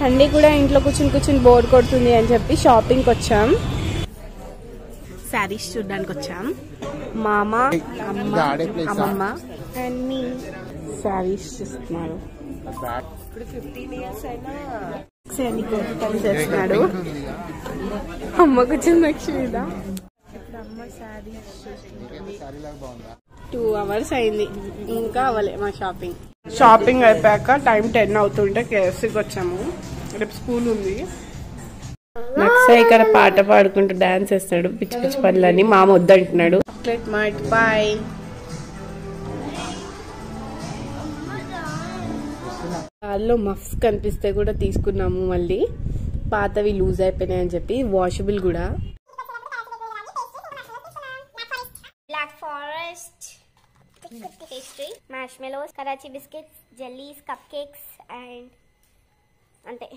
Sunday కూడా ఇంట్లో కూర్చుని బోర్ కొడుతుంది అని చెప్పి షాపింగ్కి వచ్చాం. శారీస్ చూడడానికి వచ్చాం. మామ, అమ్మమ్మ అండ్ మీ శారీస్ చూస్తున్నారు. ఇప్పుడు 15 years అయినా చేస్తున్నాడు. అమ్మకు చిన్న క్షీద. ఇప్పుడు అమ్మ శారీస్ చూస్తుంది. 2 hours అయింది, ఇంకా అవ్వలే మా షాపింగ్ అయిపోయాక టైం 10 అవుతుంటే కేఎఫ్సీకి వచ్చాము. రేపు స్కూల్ ఉంది. నక్సా ఇక్కడ పాట పాడుకుంటూ డాన్స్ చేస్తాడు. పిచ్చి పిచ్చి పనులని మామ వద్దంటున్నాడు. చాక్లెట్ మార్ట్ బాయ్. దానిలో మఫ్స్ కనిపిస్తే కూడా తీసుకున్నాము. మళ్ళీ పాతవి లూజ్ అయిపోయినాయని చెప్పి. వాషబుల్ కూడా. Black forest pastry, marshmallows, Karachi biscuits, jellies, cup cakes and అంతే.